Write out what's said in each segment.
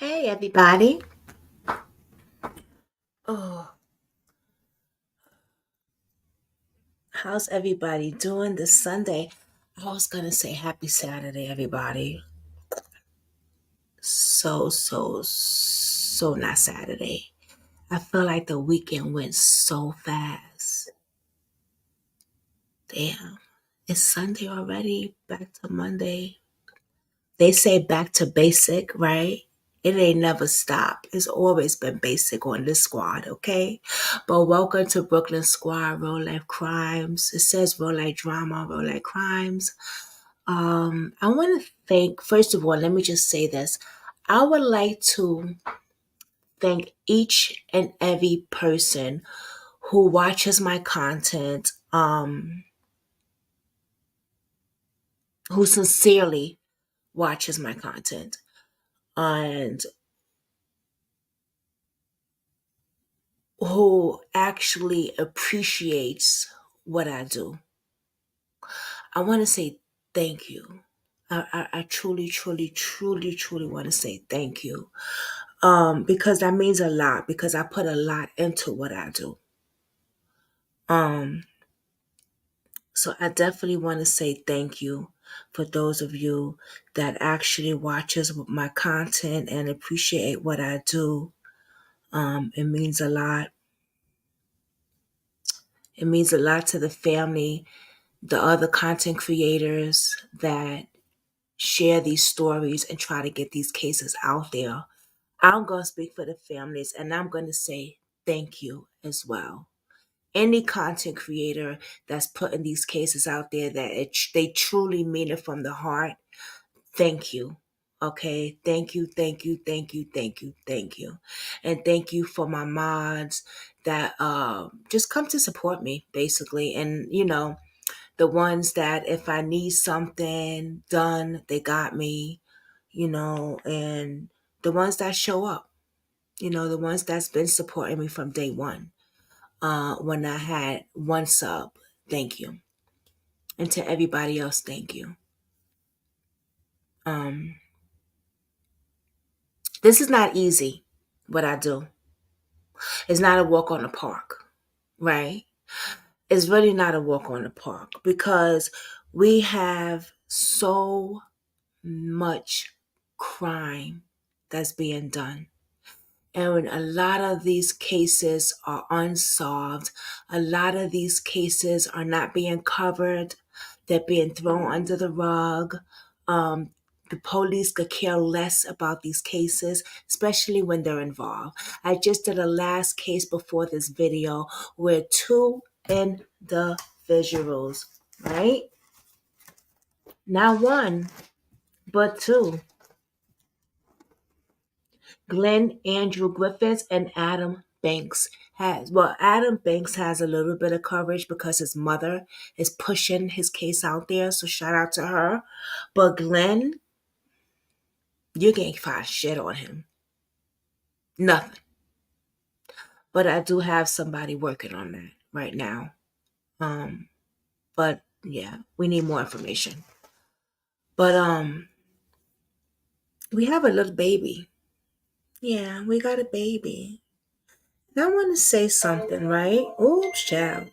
Hey everybody. Oh, how's everybody doing this Sunday? I was gonna say happy Saturday, everybody. So not Saturday. I feel like the weekend went so fast. Damn. It's Sunday already. Back to Monday. They say back to basic, right? It ain't never stopped. It's always been basic on this squad, okay? But welcome to Brooklyn Squad, Real Life Crimes. It says real life drama, real life crimes. I want to thank, first of all, let me just say this. I would like to thank each and every person who watches my content, who sincerely watches my content. And who actually appreciates what I do. I want to say thank you. I truly, truly, truly, truly want to say thank you. Because that means a lot because I put a lot into what I do. Um, so I definitely want to say thank you for those of you that actually watches my content and appreciate what I do. It means a lot. It means a lot to the family, the other content creators that share these stories and try to get these cases out there. I'm going to speak for the families and I'm going to say thank you as well. Any content creator that's putting these cases out there that they truly mean it from the heart, thank you. Okay, thank you, thank you, thank you, thank you, thank you. And thank you for my mods that just come to support me basically. And the ones that if I need something done, they got me, and the ones that show up, the ones that's been supporting me from day one. When I had one sub, thank you. And to everybody else, thank you. Um, this is not easy, what I do. It's not a walk on the park, right? It's really not a walk on the park because we have so much crime that's being done. And when a lot of these cases are unsolved, a lot of these cases are not being covered, they're being thrown under the rug. Um, the police could care less about these cases, especially when they're involved. I just did a last case before this video where two individuals, right? Not one, but two. Glenn Andrew Griffiths and Adam Banks Adam Banks has a little bit of coverage because his mother is pushing his case out there, so shout out to her. But Glenn, you can't find shit on him. Nothing. But I do have somebody working on that right now. Um, but yeah, we need more information. But we have a little baby. Yeah, we got a baby. And I want to say something, right? Oops, child.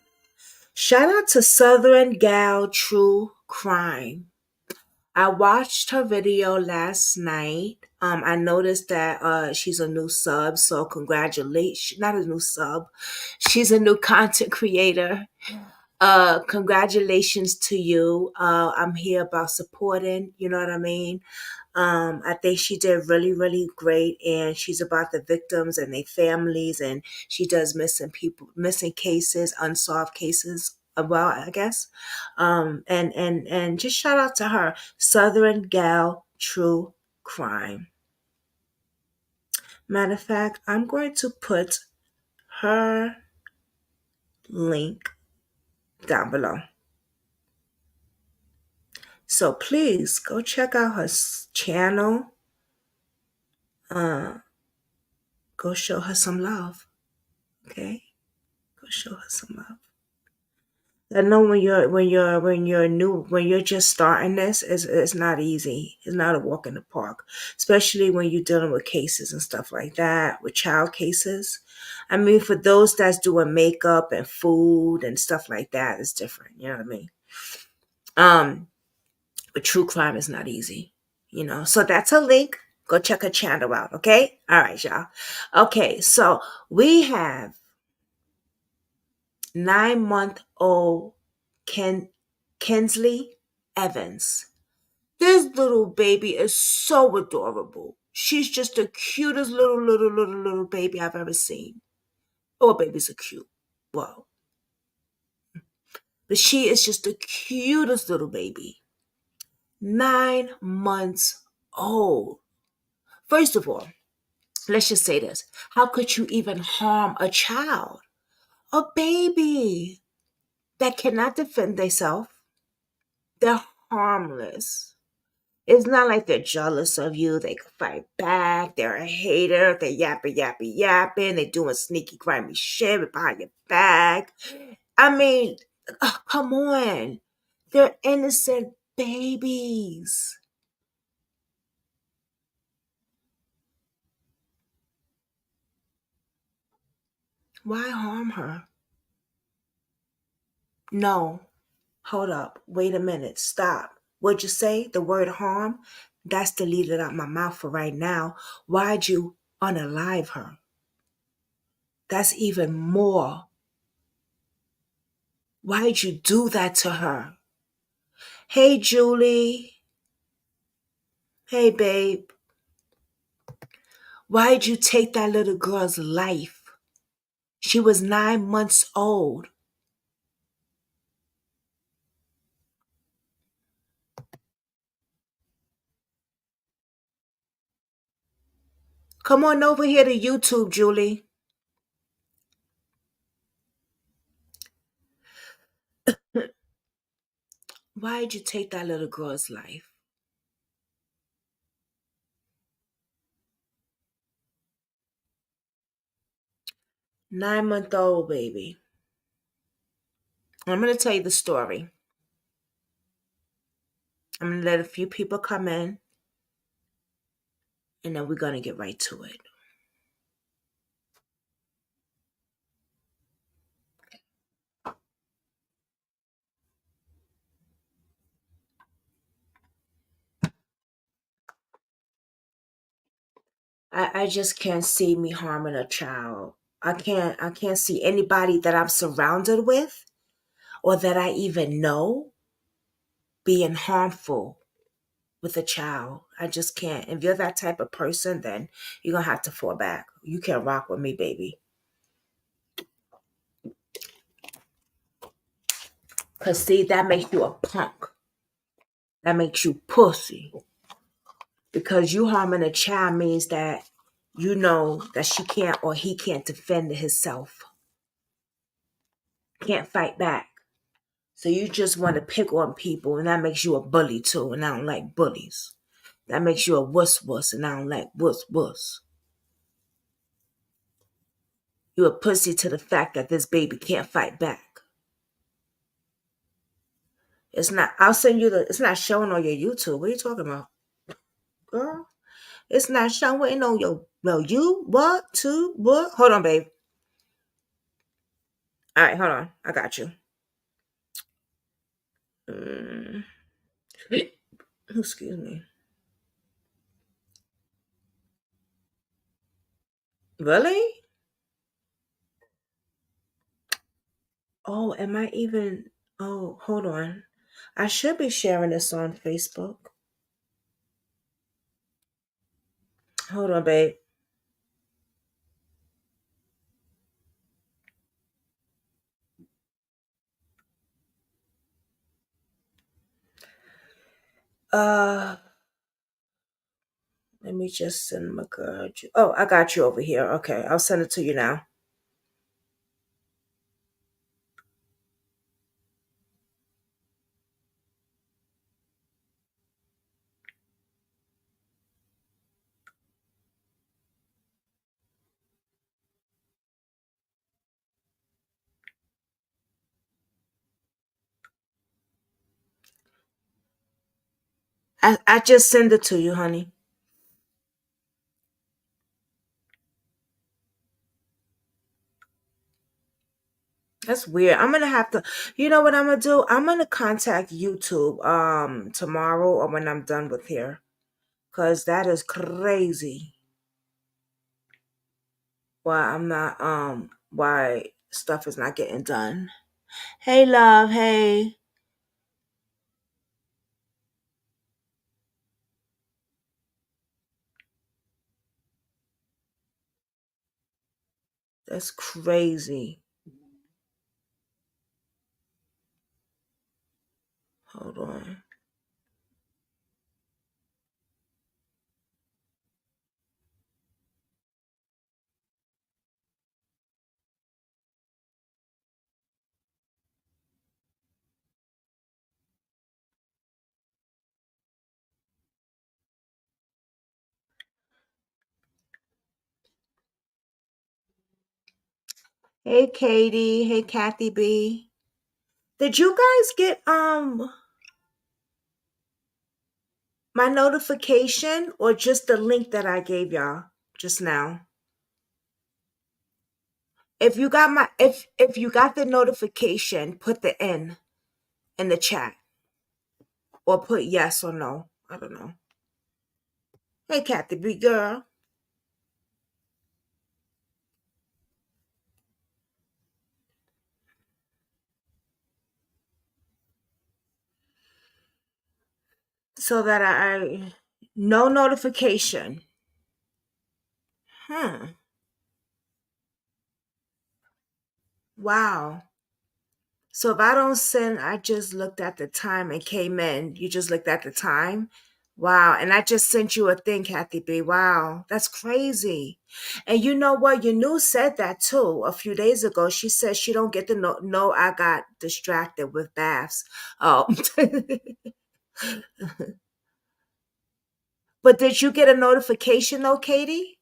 Shout out to Southern Gal True Crime. I watched her video last night. I noticed that she's a new sub, so congratulations. Not a new sub. She's a new content creator. Congratulations to you. I'm here about supporting, you know what I mean? I think she did really, really great, and she's about the victims and their families, and she does missing people, missing cases, unsolved cases. Well, I guess, and just shout out to her, Southern Gal True Crime. Matter of fact, I'm going to put her link down below. So please go check out her channel. Uh, go show her some love. Okay, go show her some love. I know when you're just starting this, it's not easy. It's not a walk in the park, especially when you're dealing with cases and stuff like that, with child cases. I mean, for those that's doing makeup and food and stuff like that, it's different. You know what I mean? Um, but true crime is not easy. So that's a link. Go check her channel out. Okay. All right, y'all. Okay, so we have 9-month-old Ken Kinsley Evans. This little baby is so adorable. She's just the cutest little baby I've ever seen. All babies are cute. Well, but she is just the cutest little baby. 9 months old. First of all, let's just say this. How could you even harm a child? A baby that cannot defend themselves. They're harmless. It's not like they're jealous of you. They can fight back. They're a hater. They yapping. They doing sneaky, grimy shit behind your back. I mean, come on. They're innocent babies. Why harm her? No. Hold up. Wait a minute. Stop. What'd you say? The word harm? That's deleted out my mouth for right now. Why'd you unalive her? That's even more. Why'd you do that to her? Hey, Julie. Hey, babe. Why'd you take that little girl's life? She was 9 months old. Come on over here to YouTube, Julie. Why'd you take that little girl's life? 9-month-old baby. I'm going to tell you the story. I'm going to let a few people come in, and then we're going to get right to it. I just can't see me harming a child. I can't see anybody that I'm surrounded with or that I even know being harmful with a child. I just can't. If you're that type of person, then you're gonna have to fall back. You can't rock with me, baby. Cause see, that makes you a punk. That makes you pussy. Because you harming a child means that you know that she can't or he can't defend himself. Can't fight back. So you just want to pick on people, and that makes you a bully too, and I don't like bullies. That makes you a wuss wuss, and I don't like wuss wuss. You a pussy to the fact that this baby can't fight back. It's not. I'll send you the. It's not showing on your YouTube. What are you talking about, girl? It's not showing on your. Well, you what? Two what? Hold on, babe. All right, hold on. I got you. Mm, excuse me. Really? Oh, am I even? Oh, hold on. I should be sharing this on Facebook. Hold on, babe. Uh, Let me just send my girl. Oh, I got you over here. Okay, I'll send it to you now. I just send it to you, honey. That's weird. I'm gonna have to. You know what I'm gonna do? I'm gonna contact YouTube tomorrow or when I'm done with here, cause that is crazy. Why I'm not why stuff is not getting done. Hey, love. Hey, that's crazy. Hold on. Hey, Katie. Hey, Kathy B. Did you guys get my notification or just the link that I gave y'all just now? If you got the notification, put the N in the chat or put yes or no. I don't know. Hey, Kathy B girl. So that I no notification. Hmm. Wow. So if I don't send, I just looked at the time and came in. You just looked at the time. Wow. And I just sent you a thing, Kathy B. Wow. That's crazy. And you know what? Your news said that too a few days ago. She said she don't get the no, I got distracted with baths. Oh. But did you get a notification though, Katie?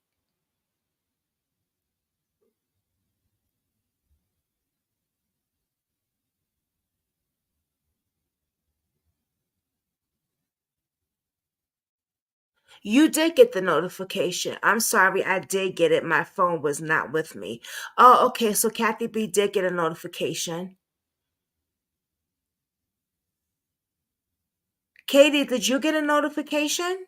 You did get the notification. I'm sorry, I did get it. My phone was not with me. Oh, okay. So Kathy B did get a notification. Katie, did you get a notification?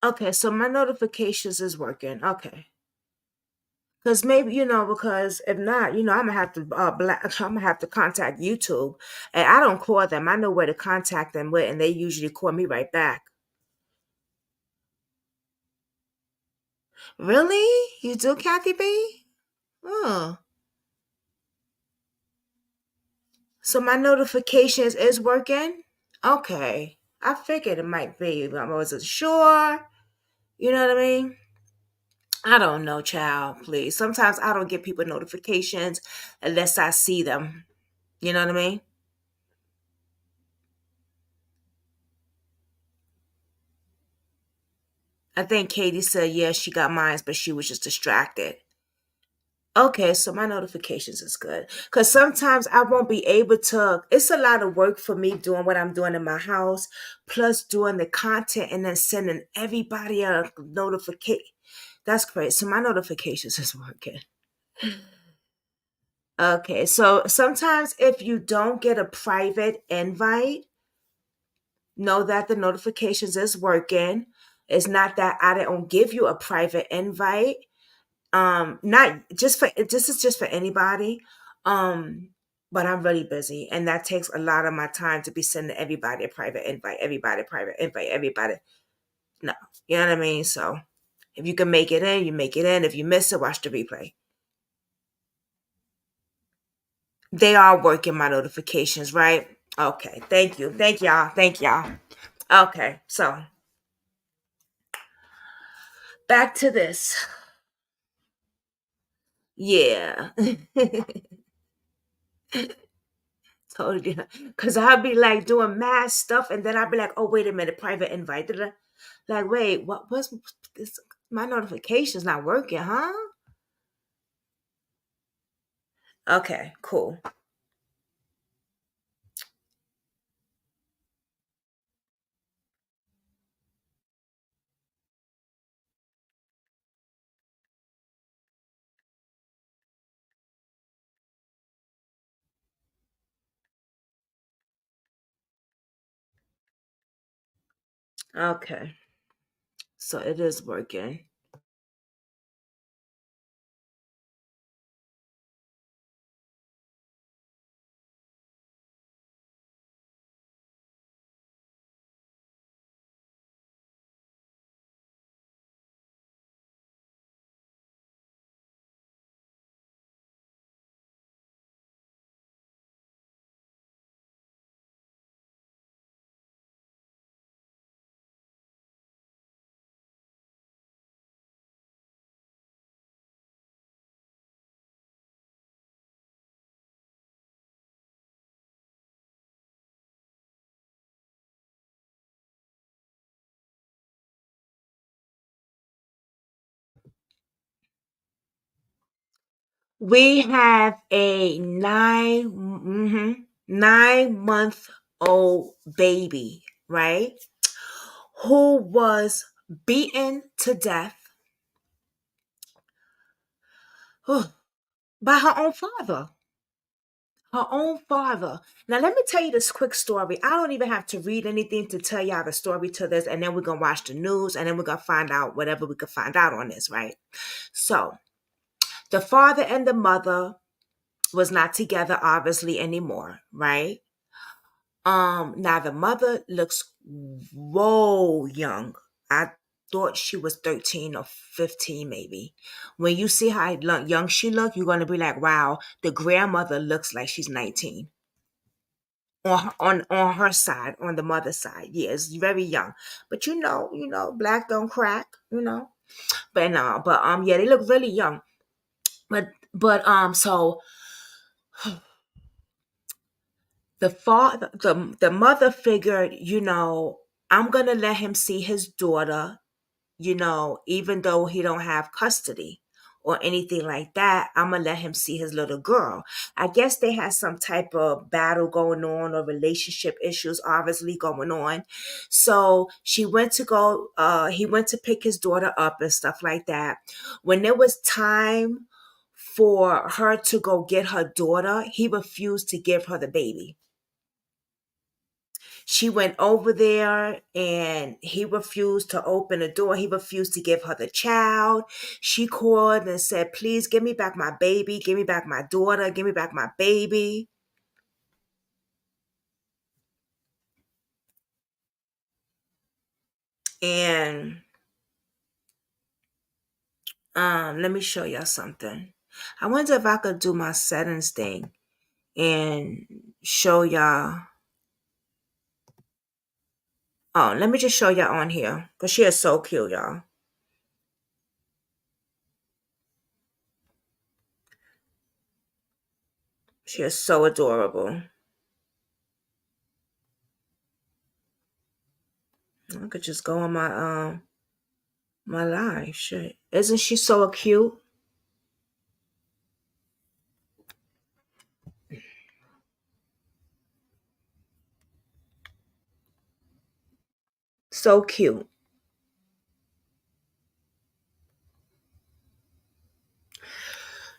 Okay, so my notifications is working. Okay. Because maybe, because if not, I'm gonna have to I'm gonna have to contact YouTube, and I don't call them. I know where to contact them with, and they usually call me right back. Really? You do, Kathy B? Oh, so my notifications is working. Okay, I figured it might be, but I wasn't sure. You know what I mean? I don't know, child. Please. Sometimes I don't get people notifications unless I see them. You know what I mean? I think Katie said, yeah, she got mine, but she was just distracted. Okay, so my notifications is good. Because sometimes I won't be able to. It's a lot of work for me doing what I'm doing in my house, plus doing the content and then sending everybody a notification. That's great. So my notifications is working. Okay, so sometimes if you don't get a private invite, know that the notifications is working. It's not that I don't give you a private invite. Not just for this is just for anybody. Um, but I'm really busy and that takes a lot of my time to be sending everybody a private invite, everybody a private invite, everybody. No. You know what I mean? So if you can make it in, you make it in. If you miss it, watch the replay. They are working my notifications, right? Okay. Thank you. Thank y'all. Thank y'all. Okay. So back to this. Yeah. Totally. Because I'll be like doing mad stuff and then I'll be like, oh, wait a minute, private invite. Da-da. Like, wait, what's this? My notification's not working, huh? Okay, cool. Okay. So it is working. We have a 9 month old baby, right? Who was beaten to death by her own father. Her own father. Now, let me tell you this quick story. I don't even have to read anything to tell y'all the story to this, and then we're going to watch the news, and then we're going to find out whatever we can find out on this, right? So, the father and the mother was not together, obviously, anymore, right? Now the mother looks whoa young. I thought she was 13 or 15, maybe. When you see how young she look, you're gonna be like, wow, the grandmother looks like she's 19. On her side, on the mother's side. Yeah, it's very young. But black don't crack, But no, but yeah, they look really young. So the mother figured, I'm gonna let him see his daughter, even though he don't have custody or anything like that. I'm gonna let him see his little girl. I guess they had some type of battle going on or relationship issues obviously going on. So he went to pick his daughter up and stuff like that. When there was time for her to go get her daughter, he refused to give her the baby. She went over there and he refused to open the door. He refused to give her the child. She called and said, please give me back my baby. Give me back my daughter. Give me back my baby. And let me show y'all something. I wonder if I could do my settings thing and show y'all. Oh, let me just show y'all on here. Because she is so cute, y'all. She is so adorable. I could just go on my live. Shit. Isn't she so cute? So cute.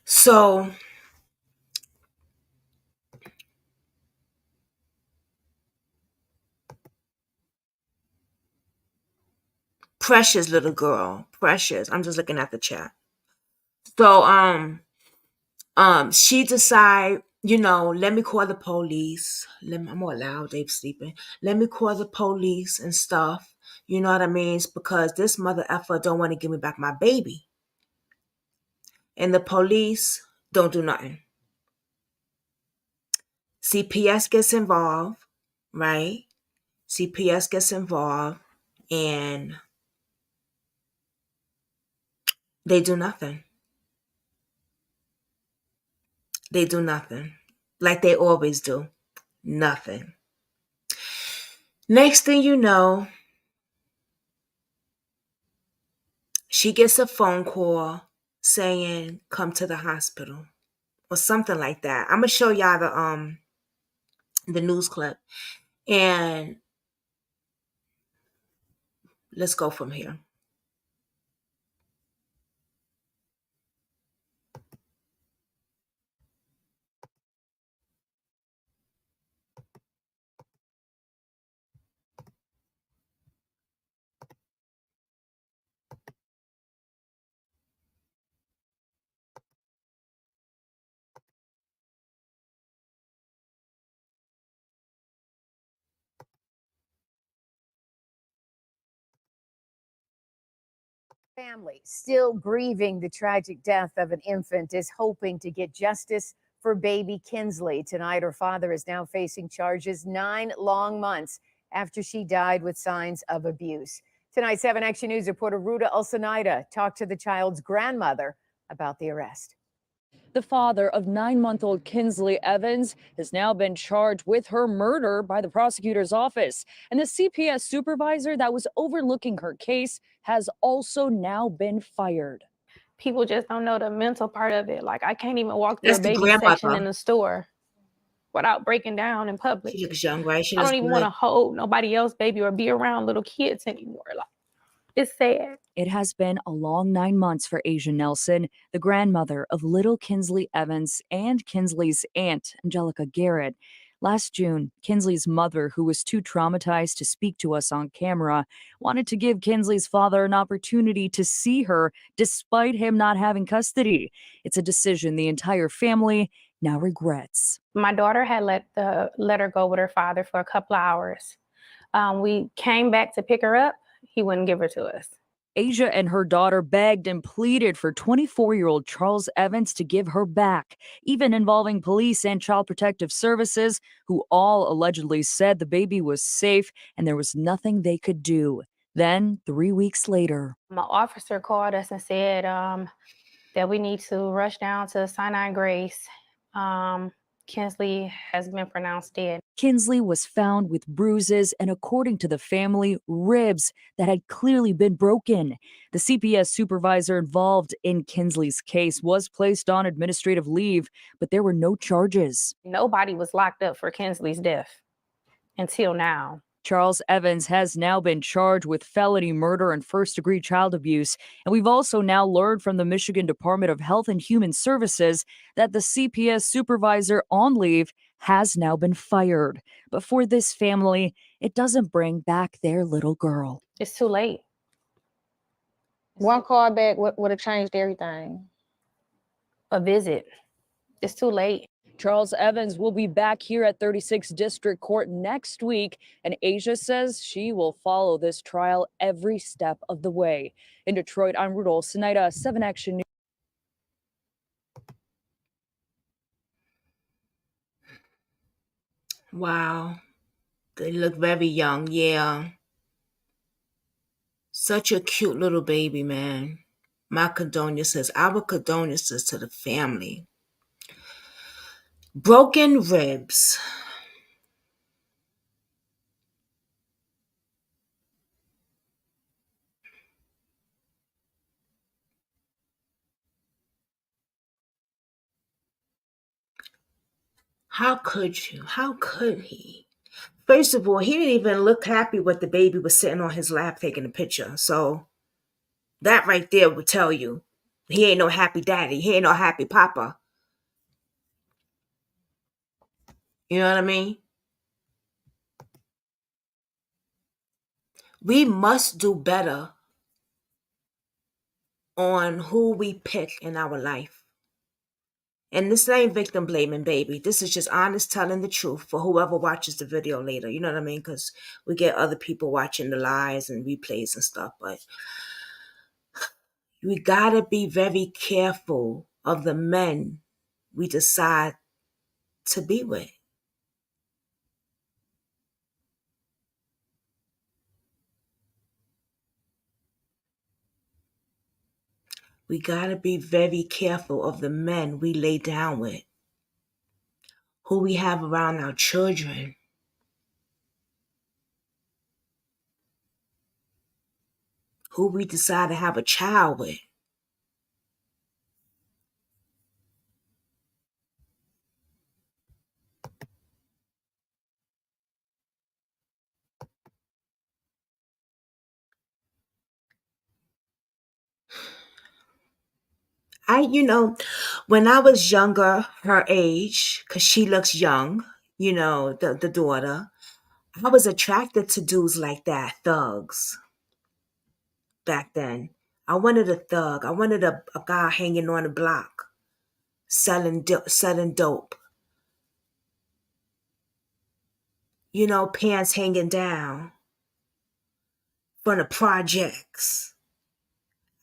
So precious little girl. Precious. I'm just looking at the chat. So she decide, let me call the police. I'm all loud, Dave sleeping. Let me call the police and stuff. You know what I mean? It's because this mother effer don't want to give me back my baby. And the police don't do nothing. CPS gets involved, right? CPS gets involved and they do nothing. They do nothing. Like they always do. Nothing. Next thing you know, she gets a phone call saying, come to the hospital. or something like that. I'm gonna show y'all the news clip, and let's go from here. Family still grieving the tragic death of an infant is hoping to get justice for baby Kinsley. Tonight, her father is now facing charges 9 long months after she died with signs of abuse. Tonight, 7 Action News reporter Ruta Ulsanaida talked to the child's grandmother about the arrest. The father of 9-month-old Kinsley Evans has now been charged with her murder by the prosecutor's office. And the CPS supervisor that was overlooking her case has also now been fired. People just don't know the mental part of it. Like, I can't even walk through That's a the baby section grandmother. in the store without breaking down in public. She looks young, right? She I looks don't even good. want to hold nobody else baby or be around little kids anymore. Like, it's sad. It has been a long 9 months for Asia Nelson, the grandmother of little Kinsley Evans and Kinsley's aunt, Angelica Garrett. Last June, Kinsley's mother, who was too traumatized to speak to us on camera, wanted to give Kinsley's father an opportunity to see her despite him not having custody. It's a decision the entire family now regrets. My daughter had let her go with her father for a couple of hours. We came back to pick her up. He wouldn't give her to us. Asia and her daughter begged and pleaded for 24-year-old Charles Evans to give her back, even involving police and Child Protective Services, who all allegedly said the baby was safe and there was nothing they could do. Then, 3 weeks later, My officer called us and said that we need to rush down to Sinai Grace. Kinsley has been pronounced dead. Kinsley was found with bruises and, according to the family, ribs that had clearly been broken. The CPS supervisor involved in Kinsley's case was placed on administrative leave, but there were no charges. Nobody was locked up for Kinsley's death until now. Charles Evans has now been charged with felony murder and first-degree child abuse. And we've also now learned from the Michigan Department of Health and Human Services that the CPS supervisor on leave has now been fired. But for this family, it doesn't bring back their little girl. It's too late. One call back would have changed everything. A visit. It's too late. Charles Evans will be back here at 36th District Court next week, and Asia says she will follow this trial every step of the way. In Detroit, I'm Ruta Ulsanaida, 7 Action News. Wow. They look very young, yeah. Such a cute little baby, man. My condolences, our condolences to the family. Broken ribs. How could you? How could he? First of all, he didn't even look happy when the baby was sitting on his lap taking a picture. So that right there would tell you he ain't no happy daddy. He ain't no happy papa. You know what I mean? We must do better on who we pick in our life. And this ain't victim blaming, baby. This is just honest telling the truth for whoever watches the video later. You know what I mean? Because we get other people watching the lives and replays and stuff. But we gotta be very careful of the men we decide to be with. We gotta be very careful of the men we lay down with, who we have around our children. Who we decide to have a child with. When I was younger, her age, because she looks young, the daughter, I was attracted to dudes like that, thugs, back then. I wanted a thug. I wanted a guy hanging on the block, selling dope, pants hanging down from the projects.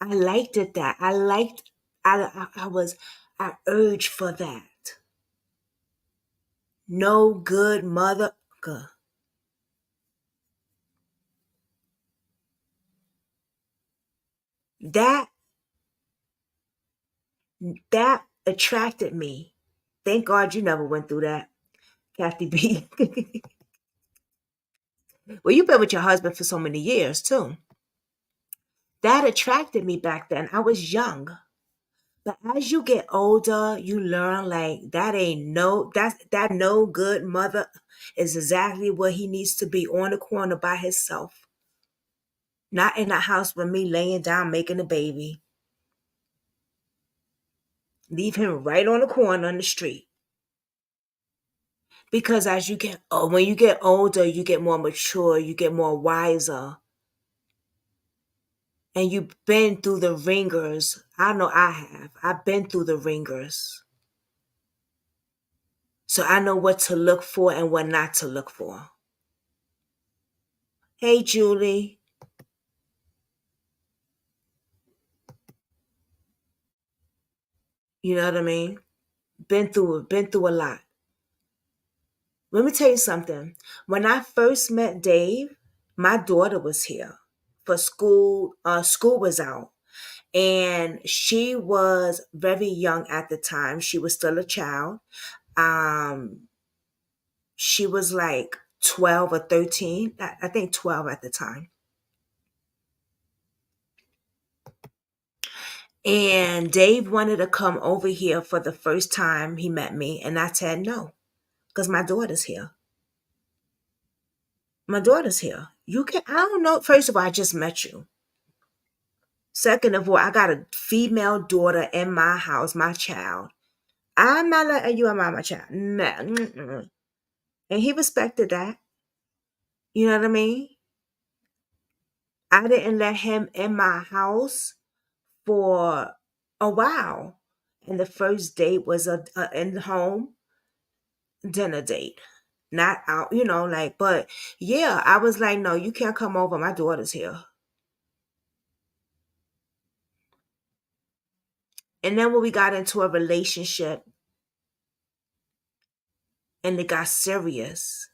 I liked it that. I urged for that. No good mother. That that attracted me. Thank God you never went through that, Kathy B. Well, you've been with your husband for so many years too. That attracted me back then. I was young. But as you get older, you learn like that no good mother is exactly where he needs to be, on the corner by himself. Not in the house with me laying down making a baby. Leave him right on the corner on the street. Because when you get older, you get more mature, you get more wiser, and you've been through the ringers. I know I have. I've been through the ringers. So I know what to look for and what not to look for. Hey, Julie. You know what I mean? Been through a lot. Let me tell you something. When I first met Dave, my daughter was here for school. School was out. And she was very young at the time. She was still a child. Um, she was like 12 or 13. I think 12 at the time. And Dave wanted to come over here for the first time he met me. And I said no, because my daughter's here. My daughter's here. I don't know. First of all, I just met you. Second of all, I got a female daughter in my house, my child. I'm not letting you around my child. No. Mm-mm. And he respected that. You know what I mean? I didn't let him in my house for a while. And the first date was a in home dinner date. Not out, but yeah, I was like, no, you can't come over. My daughter's here. And then when we got into a relationship and it got serious,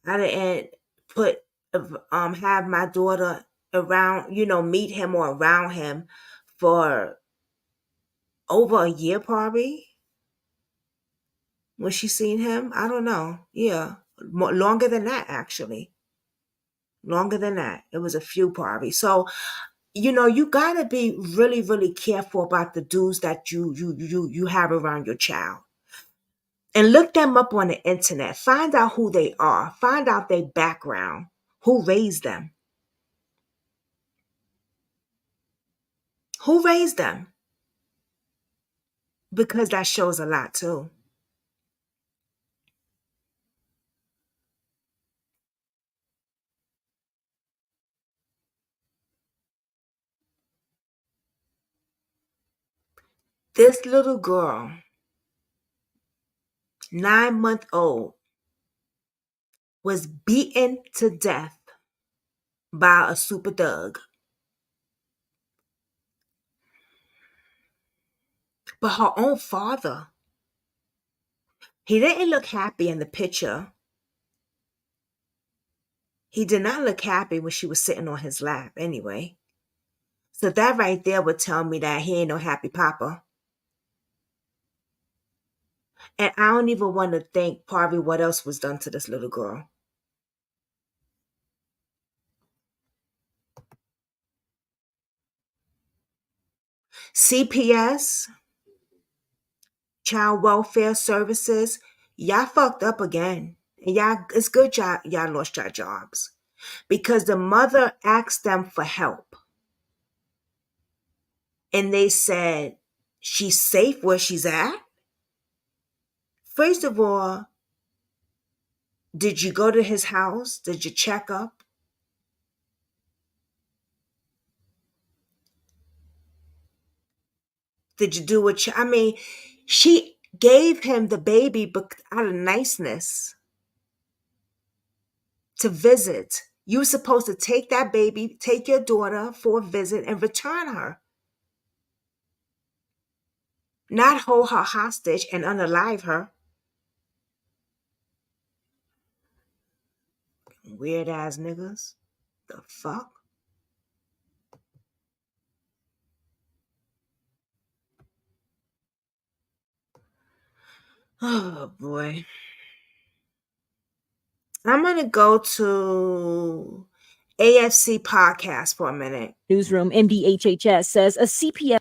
I didn't put have my daughter around, meet him or around him for over a year probably. When she seen him, I don't know. Yeah, longer than that actually. Longer than that. It was a few probably. So you gotta be really, really careful about the dudes that you have around your child. And look them up on the internet. Find out who they are. Find out their background. Who raised them? Who raised them? Because that shows a lot too. This little girl, 9-month old, was beaten to death by a super thug. But her own father, he didn't look happy in the picture. He did not look happy when she was sitting on his lap anyway. So that right there would tell me that he ain't no happy papa. And I don't even want to think probably what else was done to this little girl. CPS, Child Welfare Services, y'all fucked up again. And it's good y'all lost your jobs. Because the mother asked them for help. and they said she's safe where she's at? First of all, did you go to his house? Did you check up? Did you do what I mean, she gave him the baby but out of niceness to visit. You were supposed to take that baby, take your daughter for a visit and return her. Not hold her hostage and unalive her. Weird ass niggas. The fuck? Oh boy. I'm gonna go to AFC podcast for a minute. Newsroom, MDHHS says a CPS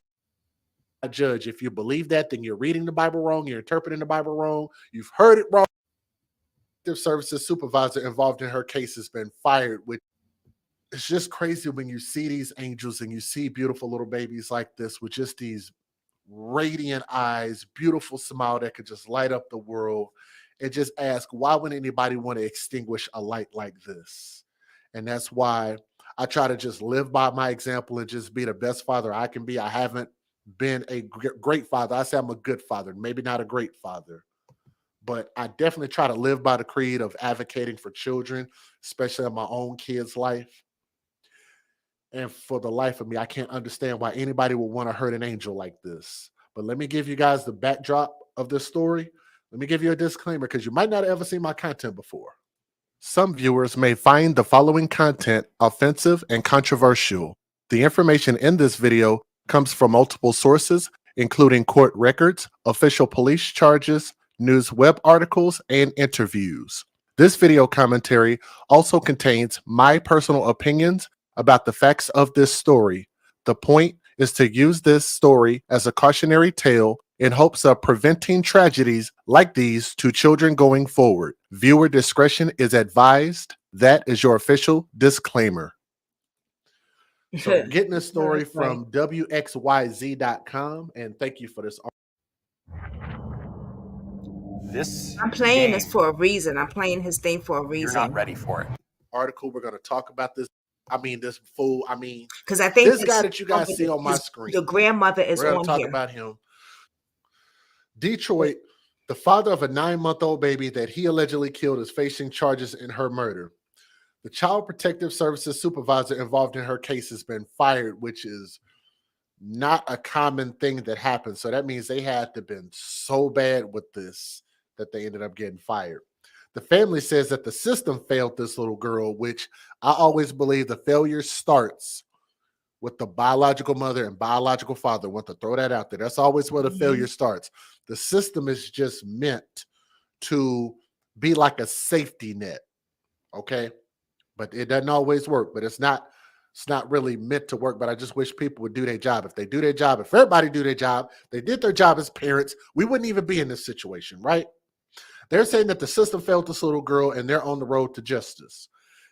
judge. If you believe that, then you're reading the Bible wrong, you're interpreting the Bible wrong, you've heard it wrong. The services supervisor involved in her case has been fired, which it's just crazy when you see these angels and you see beautiful little babies like this with just these radiant eyes, beautiful smile that could just light up the world, and just ask, why would anybody want to extinguish a light like this? And that's why I try to just live by my example and just be the best father I can be. I haven't been a great father. I say I'm a good father, maybe not a great father, but I definitely try to live by the creed of advocating for children, especially in my own kids' life. And for the life of me, I can't understand why anybody would want to hurt an angel like this. But let me give you guys the backdrop of this story. Let me give you a disclaimer because you might not have ever seen my content before. Some viewers may find the following content offensive and controversial. The information in this video comes from multiple sources, including court records, official police charges, news web articles, and interviews. This video commentary also contains my personal opinions about the facts of this story. The point is to use this story as a cautionary tale in hopes of preventing tragedies like these to children going forward. Viewer discretion is advised. That is your official disclaimer. So getting this story from WXYZ.com, and thank you for this. I'm playing this for a reason. I'm playing his thing for a reason. You're not ready for it. Article, we're going to talk about this. I mean, this fool. I mean, because I think this guy that you guys see on my screen, the grandmother is we're on going to talk here. about him. Detroit, the father of a 9-month-old baby that he allegedly killed is facing charges in her murder. The Child Protective Services supervisor involved in her case has been fired, which is not a common thing that happens. So that means they had to have been so bad with this that they ended up getting fired. The family says that the system failed this little girl, which I always believe the failure starts with the biological mother and biological father. I want to throw that out there. That's always where the failure starts. The system is just meant to be like a safety net, okay? But it doesn't always work. But it's not really meant to work. But I just wish people would do their job. If they do their job, if everybody do their job, they did their job as parents, we wouldn't even be in this situation, right? They're saying that the system failed this little girl and they're on the road to justice.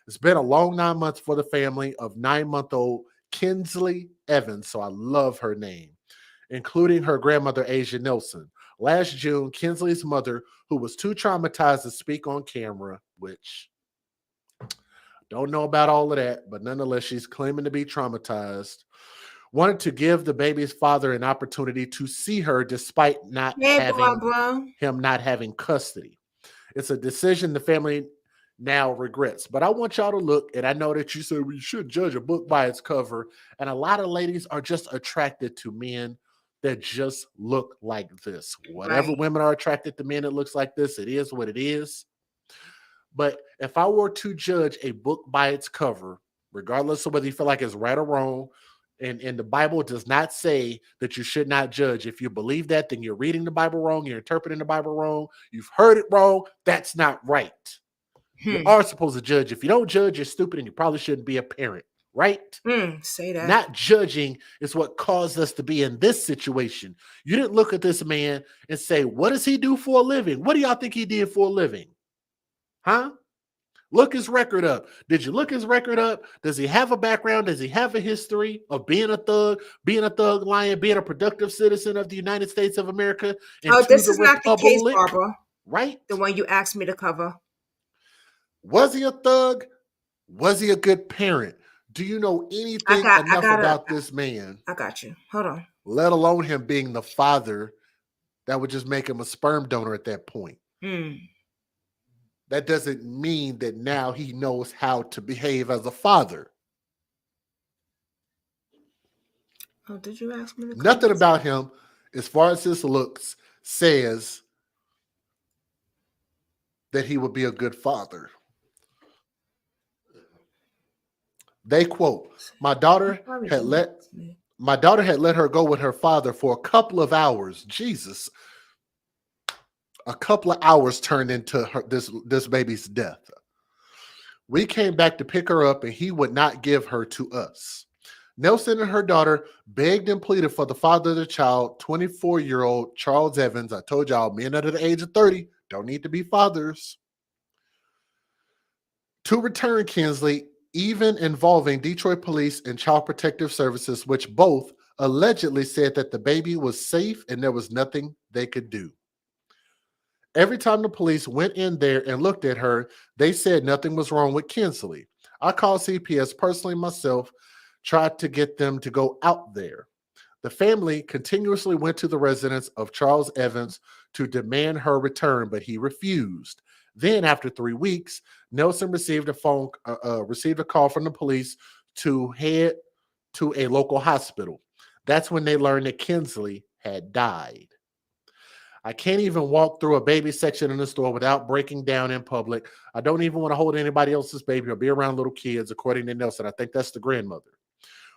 It's been a long 9 months for the family of 9-month-old Kinsley Evans, so I love her name, including her grandmother, Asia Nelson. Last June, Kinsley's mother, who was too traumatized to speak on camera, which don't know about all of that, but nonetheless, she's claiming to be traumatized, wanted to give the baby's father an opportunity to see her despite not having custody. It's a decision the family now regrets. But I want y'all to look, and I know that you said we should judge a book by its cover, and a lot of ladies are just attracted to men that just look like this. Whatever women are attracted to men that looks like this, it is what it is. But if I were to judge a book by its cover, regardless of whether you feel like it's right or wrong, and the Bible does not say that you should not judge. If you believe that, then you're reading the Bible wrong, you're interpreting the Bible wrong, you've heard it wrong, that's not right. You are supposed to judge. If you don't judge, you're stupid and you probably shouldn't be a parent, right? Say that. Not judging is what caused us to be in this situation. You didn't look at this man and say, what does he do for a living? What do y'all think he did for a living? Huh? Look his record up. Did you look his record up? Does he have a background? Does he have a history of being a thug lion, being a productive citizen of the United States of America and Oh, to this the is not the case, Republic? Barbara. Right? The one you asked me to cover. Was he a thug? Was he a good parent? Do you know anything enough about this man? I got you. Hold on. Let alone him being the father that would just make him a sperm donor at that point. That doesn't mean that now he knows how to behave as a father. Oh, did you ask me to cover Nothing this? about him, as far as his looks, says that he would be a good father. They quote, my daughter had let her go with her father for a couple of hours. Jesus. A couple of hours turned into this baby's death. We came back to pick her up and he would not give her to us. Nelson and her daughter begged and pleaded for the father of the child, 24-year-old Charles Evans. I told y'all, men under the age of 30 don't need to be fathers. To return Kinsley, even involving Detroit police and Child Protective Services, which both allegedly said that the baby was safe and there was nothing they could do. Every time the police went in there and looked at her, they said nothing was wrong with Kinsley. I called CPS personally myself, tried to get them to go out there. The family continuously went to the residence of Charles Evans to demand her return, but he refused. Then, after 3 weeks, Nelson received a call from the police to head to a local hospital. That's when they learned that Kinsley had died. I can't even walk through a baby section in the store without breaking down in public. I don't even want to hold anybody else's baby or be around little kids, according to Nelson. I think that's the grandmother.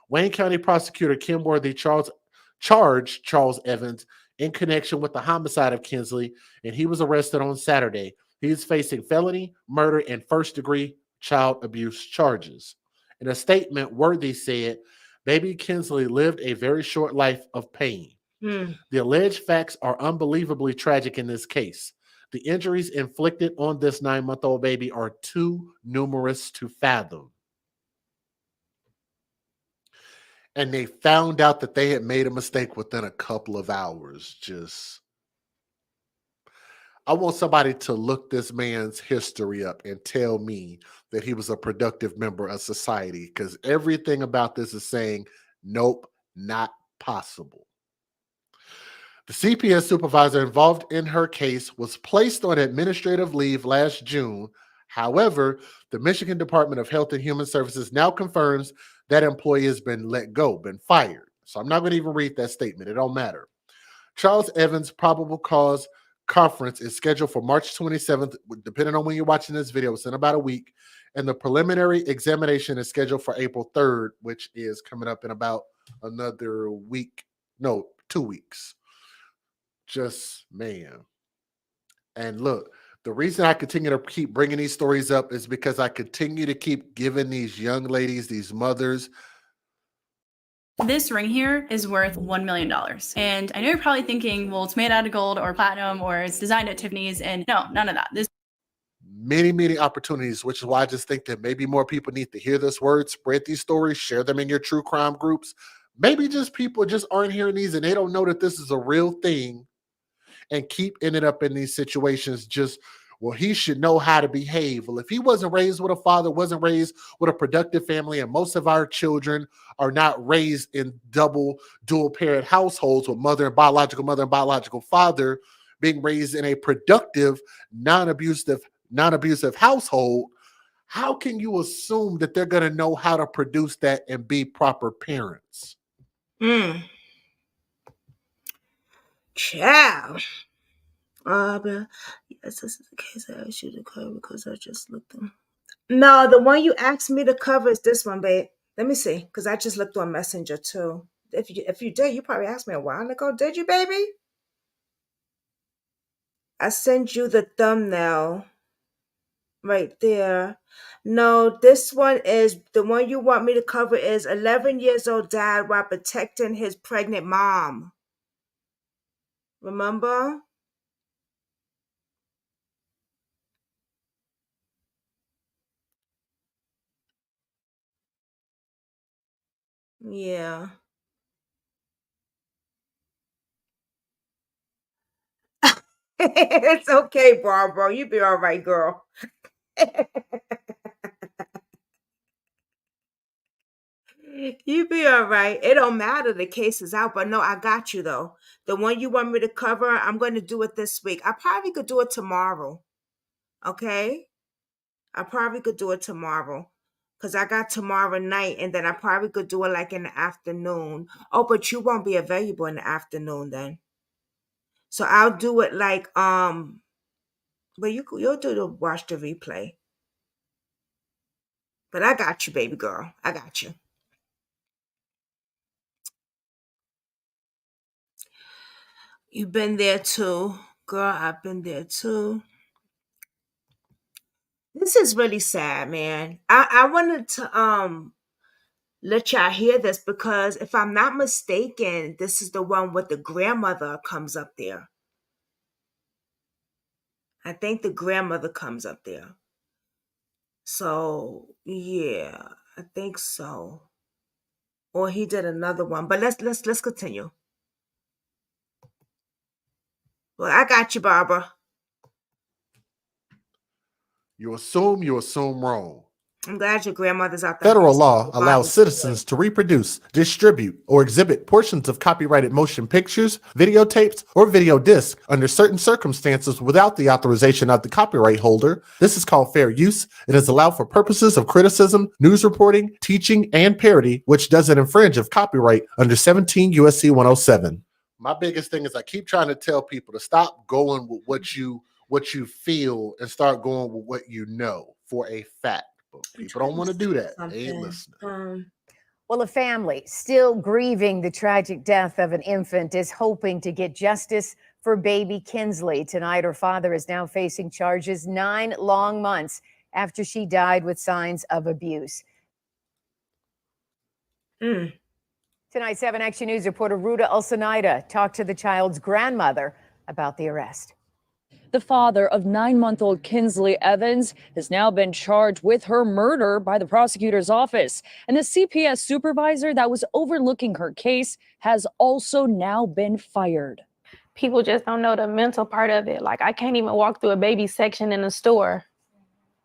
Wayne County prosecutor Kim Worthy charged Charles Evans in connection with the homicide of Kinsley, and he was arrested on Saturday. He is facing felony, murder, and first-degree child abuse charges. In a statement, Worthy said, baby Kinsley lived a very short life of pain. The alleged facts are unbelievably tragic in this case. The injuries inflicted on this 9-month-old baby are too numerous to fathom. And they found out that they had made a mistake within a couple of hours. I want somebody to look this man's history up and tell me that he was a productive member of society, because everything about this is saying, nope, not possible. The CPS supervisor involved in her case was placed on administrative leave last June. However, the Michigan Department of Health and Human Services now confirms that employee has been let go, been fired. So I'm not going to even read that statement. It don't matter. Charles Evans' probable cause conference is scheduled for March 27th, depending on when you're watching this video. It's in about a week. And the preliminary examination is scheduled for April 3rd, which is coming up in about another week. No, 2 weeks. Just, man. And look, the reason I continue to keep bringing these stories up is because I continue to keep giving these young ladies, these mothers. This ring here is worth $1 million. And I know you're probably thinking, well, it's made out of gold or platinum or it's designed at Tiffany's. And no, none of that. This many, many opportunities, which is why I just think that maybe more people need to hear this word, spread these stories, share them in your true crime groups. Maybe just people just aren't hearing these and they don't know that this is a real thing and keep ending up in these situations just, well, he should know how to behave. Well, if he wasn't raised with a father, wasn't raised with a productive family, and most of our children are not raised in dual parent households with biological mother and biological father, being raised in a productive, non-abusive household, how can you assume that they're going to know how to produce that and be proper parents? Ciao. But yes, this is the case I asked you to cover because I just looked them. No, the one you asked me to cover is this one, babe. Let me see, because I just looked on Messenger too. If you did, you probably asked me a while ago. Did you, baby? I sent you the thumbnail right there. No, this one is the one you want me to cover is 11 years old dad while protecting his pregnant mom. Remember? Yeah. It's okay, Barbara. You be all right, girl. You be all right. It don't matter. The case is out, but no, I got you though. The one you want me to cover, I'm going to do it this week. I probably could do it tomorrow. Okay? I probably could do it tomorrow. Because I got tomorrow night, and then I probably could do it like in the afternoon. Oh, but you won't be available in the afternoon then. So I'll do it like but you'll do the watch the replay. But I got you, baby girl. I got you. You've been there too. Girl, I've been there too. This is really sad, man. I wanted to let y'all hear this because if I'm not mistaken, this is the one with the grandmother comes up there. I think the grandmother comes up there. So yeah, I think so. Or he did another one. But let's continue. Well, I got you, Barbara. You assume wrong. I'm glad your grandmother's out there. Federal law allows citizens to reproduce, distribute, or exhibit portions of copyrighted motion pictures, videotapes, or video discs under certain circumstances without the authorization of the copyright holder. This is called fair use. It is allowed for purposes of criticism, news reporting, teaching, and parody, which doesn't infringe of copyright under 17 USC 107. My biggest thing is I keep trying to tell people to stop going with what you feel and start going with what you know for a fact. But people don't want to do that. They ain't listening. Well, a family still grieving the tragic death of an infant is hoping to get justice for baby Kinsley. Tonight, her father is now facing charges 9 long months after she died with signs of abuse. Tonight, 7 Action News reporter Ruta Ulsanaida talked to the child's grandmother about the arrest. The father of 9-month-old Kinsley Evans has now been charged with her murder by the prosecutor's office. And the CPS supervisor that was overlooking her case has also now been fired. People just don't know the mental part of it. Like, I can't even walk through a baby section in a store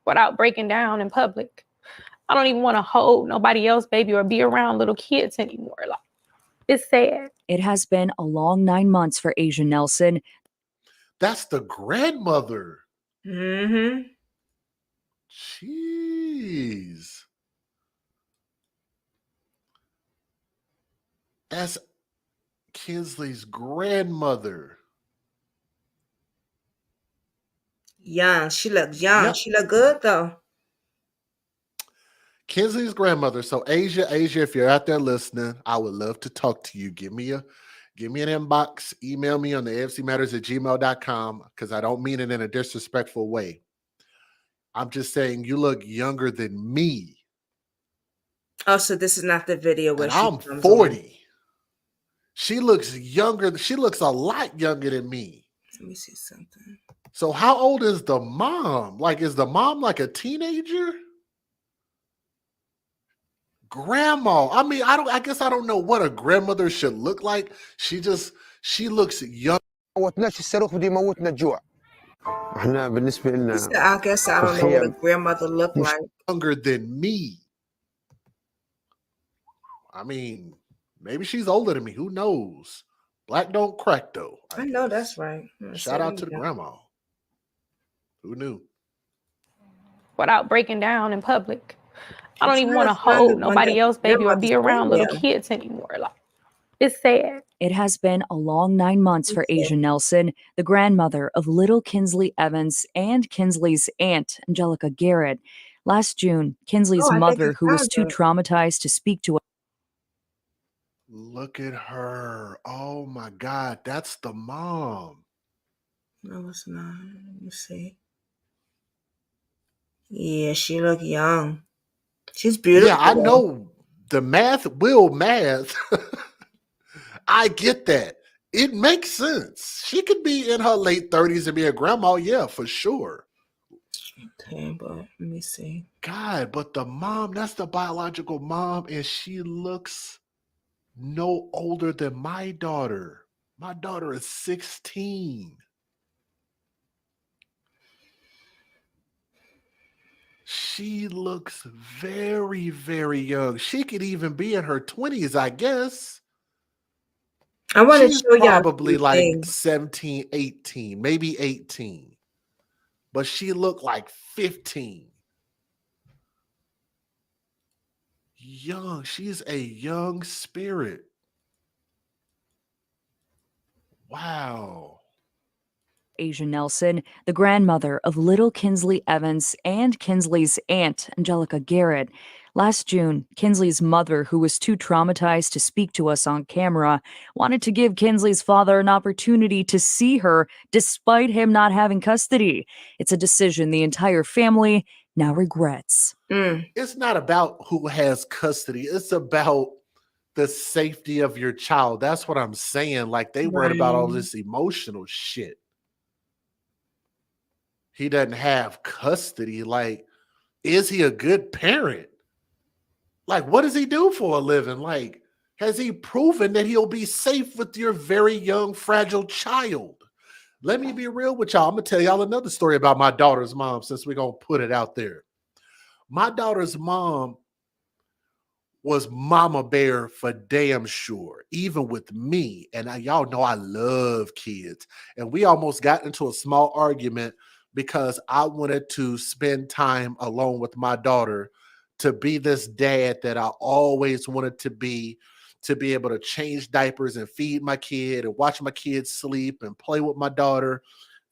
without breaking down in public. I don't even want to hold nobody else baby or be around little kids anymore. Like, it's sad. It has been a long 9 months for Asia Nelson. That's the grandmother. Mm-hmm. Jeez. That's Kinsley's grandmother. Young. She looked young. Yep. She looked good though. Kinsley's grandmother. So Asia, if you're out there listening, I would love to talk to you. Give me an inbox, email me on the afcmatters@gmail.com because I don't mean it in a disrespectful way. I'm just saying you look younger than me. Oh, so this is not the video where And she I'm comes 40. on. She looks younger. She looks a lot younger than me. Let me see something. So how old is the mom? Like, is the mom like a teenager? Grandma. I mean, I guess I don't know what a grandmother should look like. She looks young. موتناش الصاروخ بده يموتنا الجوع. احنا بالنسبه لنا I guess I don't know what a grandmother looked like. Younger than me. I mean, maybe she's older than me. Who knows? Black don't crack though. I know that's right. Shout out to the grandma. Who knew? Without breaking down in public. I don't even want to hold nobody else baby or be around little kids anymore. Like, it's sad. It has been a long 9 months for Asia Nelson, the grandmother of little Kinsley Evans and Kinsley's aunt, Angelica Garrett. Last June, Kinsley's mother, who was too traumatized to speak to us. Look at her. Oh my God, that's the mom. No, it's not. Let me see. Yeah, she look young. She's beautiful. Yeah, I know the math will math. I get that. It makes sense. She could be in her late 30s and be a grandma. Yeah, for sure. Okay, but let me see. God, but the mom, that's the biological mom, and she looks no older than my daughter. My daughter is 16. She looks very, very young. She could even be in her 20s, I guess. I want to She's show y'all a probably few like things. 17, 18, maybe 18. But she looked like 15. Young. She's a young spirit. Wow. Asia Nelson, the grandmother of little Kinsley Evans and Kinsley's aunt, Angelica Garrett. Last June, Kinsley's mother, who was too traumatized to speak to us on camera, wanted to give Kinsley's father an opportunity to see her despite him not having custody. It's a decision the entire family now regrets. It's not about who has custody. It's about the safety of your child. That's what I'm saying. Like, they worried about all this emotional shit. He doesn't have custody. Like, is he a good parent? Like, what does he do for a living? Like, has he proven that he'll be safe with your very young, fragile child? Let me be real with y'all. I'm going to tell y'all another story about my daughter's mom, since we're going to put it out there. My daughter's mom was mama bear for damn sure, even with me. And y'all know I love kids. And we almost got into a small argument because I wanted to spend time alone with my daughter, to be this dad that I always wanted to be able to change diapers and feed my kid and watch my kids sleep and play with my daughter,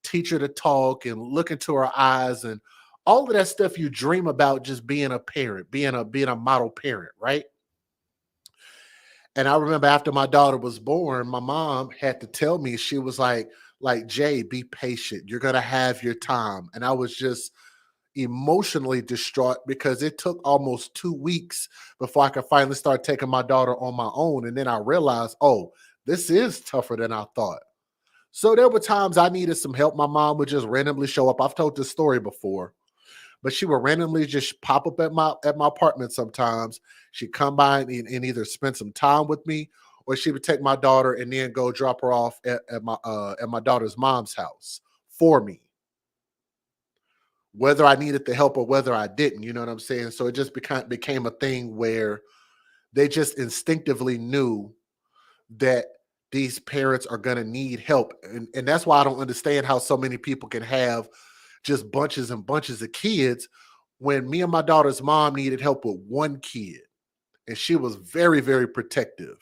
teach her to talk and look into her eyes and all of that stuff you dream about, just being a parent, being a model parent, right? And I remember after my daughter was born, my mom had to tell me, she was like, Jay, be patient. You're gonna have your time. And I was just emotionally distraught because it took almost 2 weeks before I could finally start taking my daughter on my own. And then I realized, oh, this is tougher than I thought. So there were times I needed some help. My mom would just randomly show up. I've told this story before, but she would randomly just pop up at my apartment sometimes. She'd come by and either spend some time with me, or she would take my daughter and then go drop her off at my daughter's mom's house for me, whether I needed the help or whether I didn't. You know what I'm saying? So it just became a thing where they just instinctively knew that these parents are going to need help. And that's why I don't understand how so many people can have just bunches and bunches of kids, when me and my daughter's mom needed help with one kid. And she was very, very protective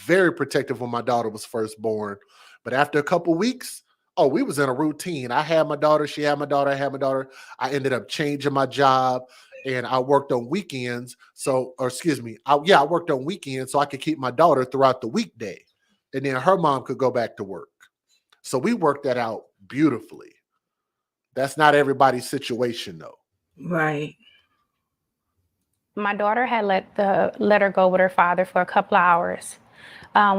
when my daughter was first born. But after a couple weeks, oh, we was in a routine. I had my daughter, she had my daughter, I had my daughter. I ended up changing my job and I worked on weekends. I worked on weekends so I could keep my daughter throughout the weekday. And then her mom could go back to work. So we worked that out beautifully. That's not everybody's situation though. Right. My daughter had let her go with her father for a couple of hours.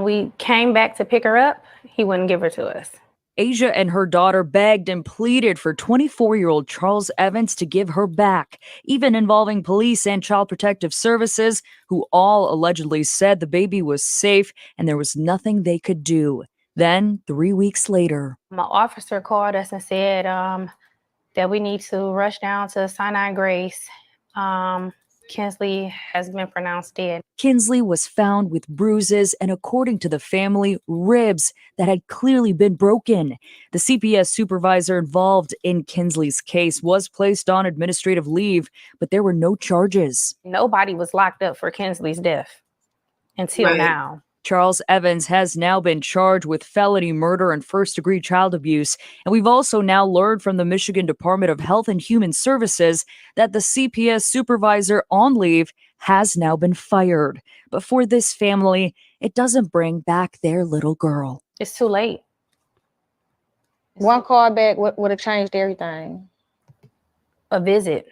We came back to pick her up. He wouldn't give her to us. Asia and her daughter begged and pleaded for 24-year-old Charles Evans to give her back, even involving police and Child Protective Services, who all allegedly said the baby was safe and there was nothing they could do. Then, 3 weeks later, My officer called us and said that we need to rush down to Sinai Grace. Kinsley has been pronounced dead. Kinsley was found with bruises and, according to the family, ribs that had clearly been broken. The CPS supervisor involved in Kinsley's case was placed on administrative leave, but there were no charges. Nobody was locked up for Kinsley's death until now. Charles Evans has now been charged with felony murder and first-degree child abuse. And we've also now learned from the Michigan Department of Health and Human Services that the CPS supervisor on leave has now been fired. But for this family, it doesn't bring back their little girl. It's too late. One call back would have changed everything. A visit.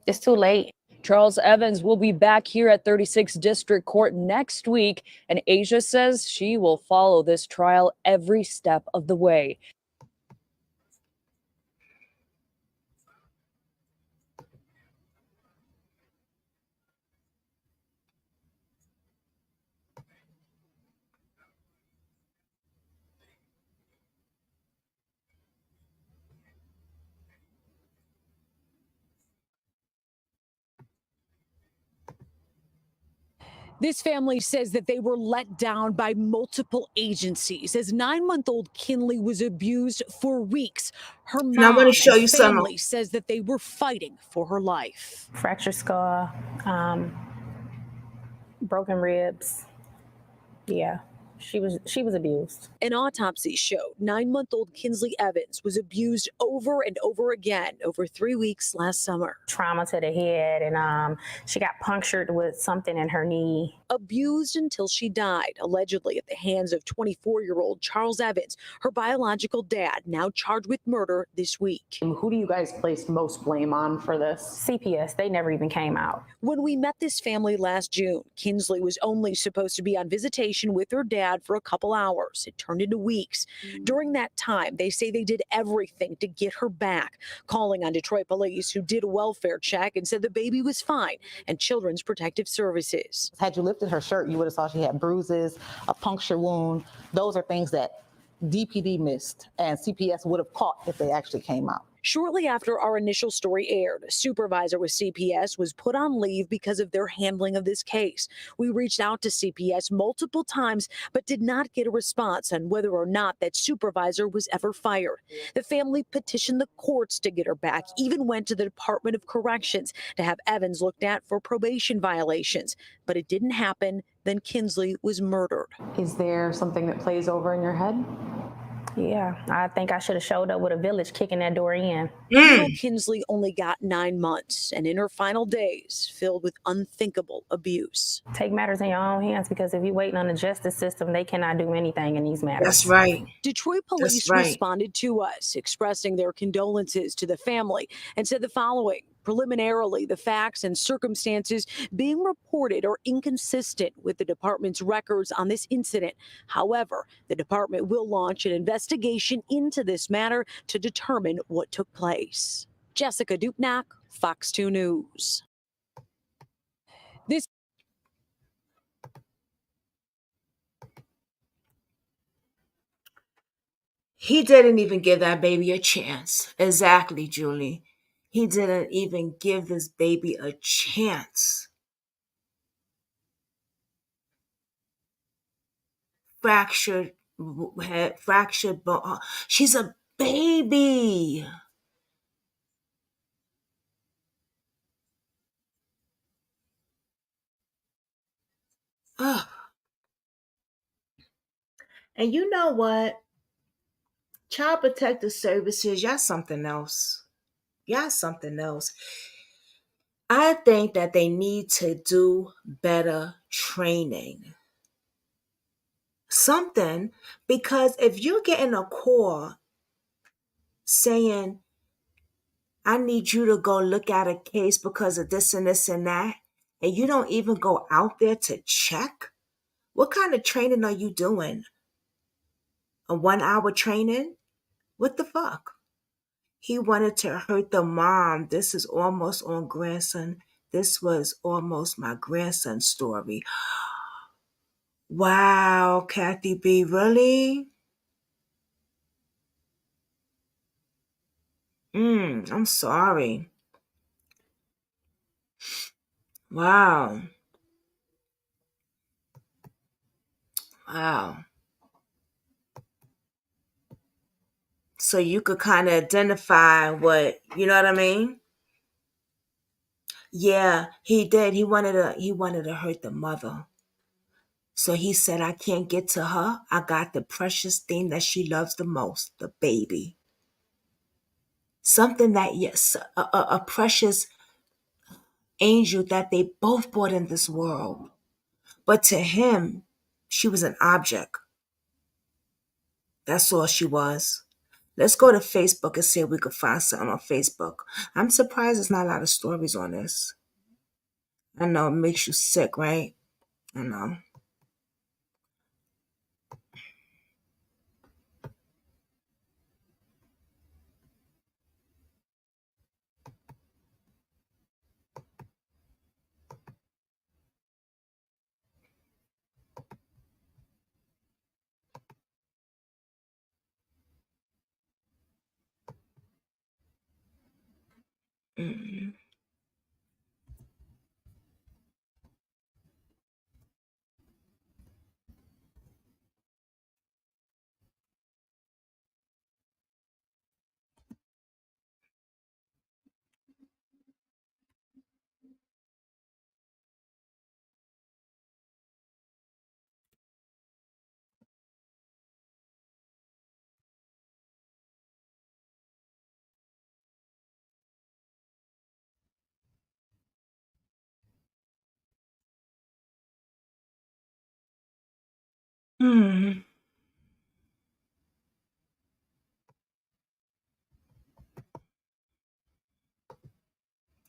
It's too late. Charles Evans will be back here at 36th District Court next week, and Asia says she will follow this trial every step of the way. This family says that they were let down by multiple agencies as 9-month-old Kinley was abused for weeks. Her And I mom want to show and you some. family says that they were fighting for her life. Fractured skull, broken ribs. Yeah, she was abused. An autopsy showed 9-month-old Kinsley Evans was abused over and over again over 3 weeks last summer. Trauma to the head, and she got punctured with something in her knee. Abused until she died, allegedly at the hands of 24-year-old Charles Evans, her biological dad, now charged with murder this week. Who do you guys place most blame on for this? CPS, they never even came out. When we met this family last June, Kinsley was only supposed to be on visitation with her dad for a couple hours. It turned into weeks. During that time, they say they did everything to get her back, calling on Detroit police, who did a welfare check and said the baby was fine, and Children's Protective Services. Had you lifted her shirt, you would have saw she had bruises, a puncture wound. Those are things that DPD missed and CPS would have caught if they actually came out. Shortly after our initial story aired, a supervisor with CPS was put on leave because of their handling of this case. We reached out to CPS multiple times, but did not get a response on whether or not that supervisor was ever fired. The family petitioned the courts to get her back, even went to the Department of Corrections to have Evans looked at for probation violations. But it didn't happen. Then Kinsley was murdered. Is there something that plays over in your head? Yeah, I think I should have showed up with a village kicking that door in. Little Kinsley only got 9 months, and in her final days, filled with unthinkable abuse. Take matters in your own hands, because if you're waiting on the justice system, they cannot do anything in these matters. That's right. Detroit police That's right. responded to us, expressing their condolences to the family, and said the following. Preliminarily, the facts and circumstances being reported are inconsistent with the department's records on this incident. However, the department will launch an investigation into this matter to determine what took place. Jessica Dupnack, Fox 2 News. He didn't even give that baby a chance. Exactly, Julie. He didn't even give this baby a chance. Fractured head, fractured bone. She's a baby. Ugh. And you know what? Child Protective Services, y'all something else. Y'all something else. I think that they need to do better training. Something, because if you're getting a call saying, I need you to go look at a case because of this and this and that, and you don't even go out there to check, what kind of training are you doing? A 1-hour training? What the fuck? He wanted to hurt the mom. This is almost on grandson. This was almost my grandson's story. Wow, Kathy B, really? I'm sorry. Wow. Wow. So you could kind of identify what, you know what I mean? Yeah, he did. He wanted to hurt the mother. So he said, I can't get to her. I got the precious thing that she loves the most, the baby. Something that, yes, a precious angel that they both brought in this world. But to him, she was an object. That's all she was. Let's go to Facebook and see if we could find something on Facebook. I'm surprised there's not a lot of stories on this. I know it makes you sick, right? I know. Mm. Hmm.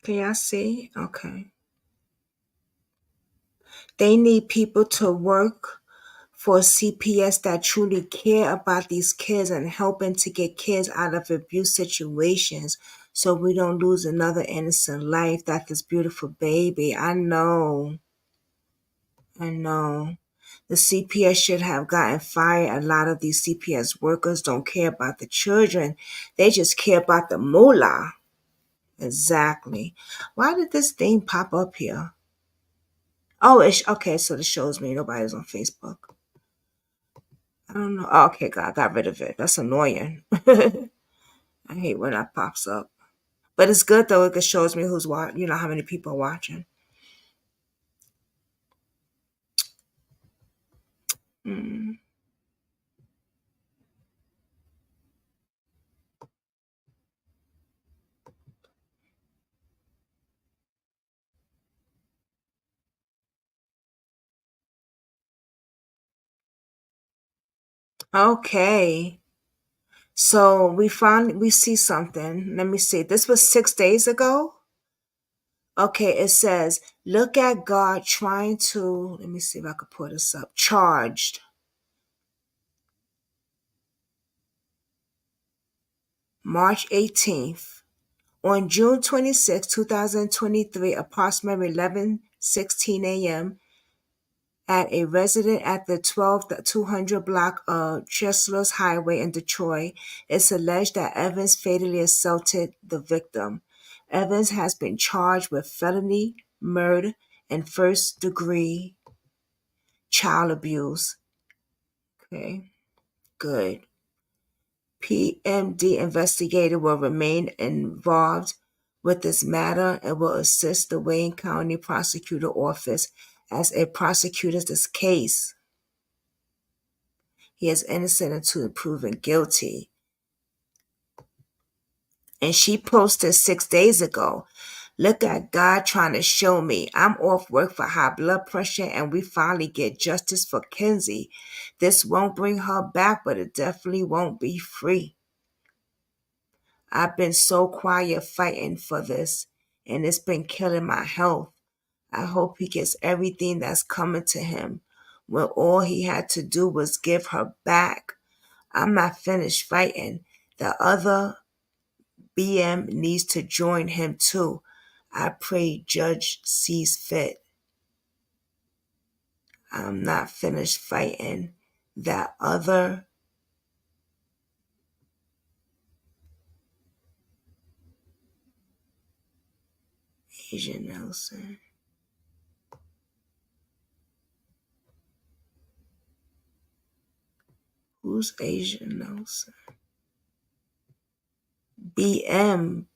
Can y'all see? Okay. They need people to work for CPS that truly care about these kids and helping to get kids out of abuse situations so we don't lose another innocent life. That's this beautiful baby. I know. The CPS should have gotten fired. A lot of these CPS workers don't care about the children. They just care about the moolah. Exactly. Why did this thing pop up here? Oh, it's okay. So this shows me nobody's on Facebook. I don't know. Oh, okay, God, I got rid of it. That's annoying. I hate when that pops up. But it's good though. It shows me who's watching. You know how many people are watching. Mm. Okay. So we see something. Let me see. This was 6 days ago. Okay, it says, look at God trying to, let me see if I could pull this up. Charged. March 18th. On June 26, 2023, approximately 11:16 a.m., at a resident at the 12200 block of Cheslers Highway in Detroit, it's alleged that Evans fatally assaulted the victim. Evans has been charged with felony, murder, and first-degree child abuse. Okay, good. PMD investigator will remain involved with this matter and will assist the Wayne County Prosecutor Office as it prosecutes this case. He is innocent until proven guilty. And she posted 6 days ago, look at God trying to show me I'm off work for high blood pressure and we finally get justice for Kinsley. This won't bring her back, but it definitely won't be free. I've been so quiet fighting for this, and it's been killing my health. I hope he gets everything that's coming to him when all he had to do was give her back. I'm not finished fighting. The other BM needs to join him too. I pray Judge sees fit. I'm not finished fighting. That other Asian Nelson. Who's Asian Nelson? BM.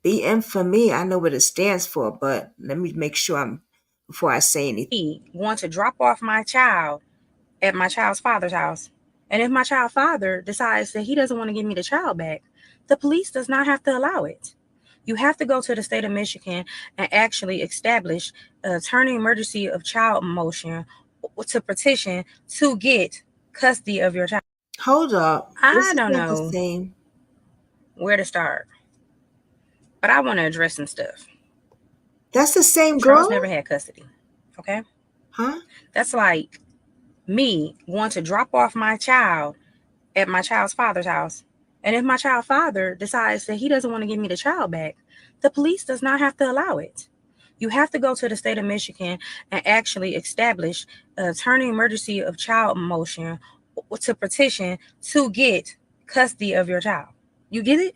BM for me, I know what it stands for, but let me make sure before I say anything. Want to drop off my child at my child's father's house. And if my child's father decides that he doesn't want to give me the child back, the police does not have to allow it. You have to go to the state of Michigan and actually establish a turning emergency of child motion to petition to get custody of your child. Hold up. I don't The know same. where to start, but I want to address some stuff. That's the same Charles girl? never had custody. Okay? Huh? That's like me want to drop off my child at my child's father's house. And if my child's father decides that he doesn't want to give me the child back, the police does not have to allow it. You have to go to the state of Michigan and actually establish a turning emergency of child motion to petition to get custody of your child. You get it?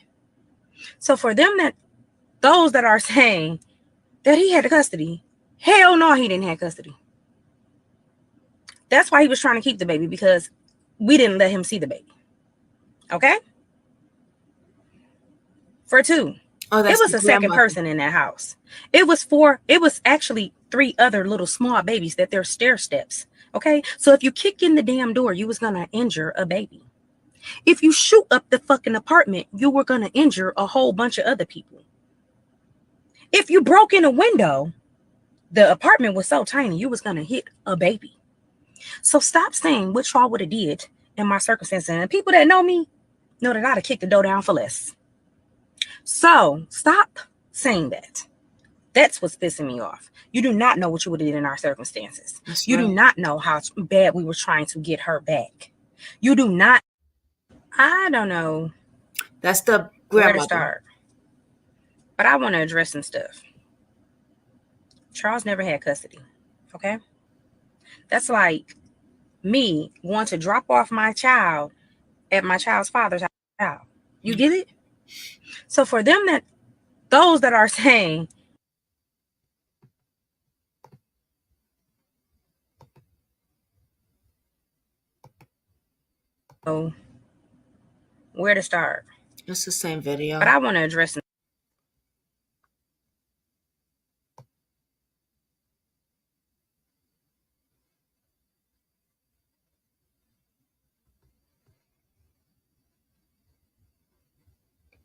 So for those that are saying that he had custody, hell no, he didn't have custody. That's why he was trying to keep the baby, because we didn't let him see the baby. Okay? For two, it was a second person in that house. It was actually 3 other little small babies that they're stair steps. Okay? So if you kick in the damn door, you was gonna injure a baby. If you shoot up the fucking apartment, you were gonna injure a whole bunch of other people. If you broke in a window, the apartment was so tiny, you was gonna hit a baby. So stop saying what y'all would have did in my circumstances. And people that know me know that I'd have kicked the door down for less. So stop saying that. That's what's pissing me off. You do not know what you would have did in our circumstances. That's You right. do not know how bad we were trying to get her back. You do not. I don't know That's the where to grandmother. start. But I want to address some stuff. Charles never had custody. Okay? That's like me want to drop off my child at my child's father's house. You get it? So for them those that are saying, oh, where to start? It's the same video. But I want to address some.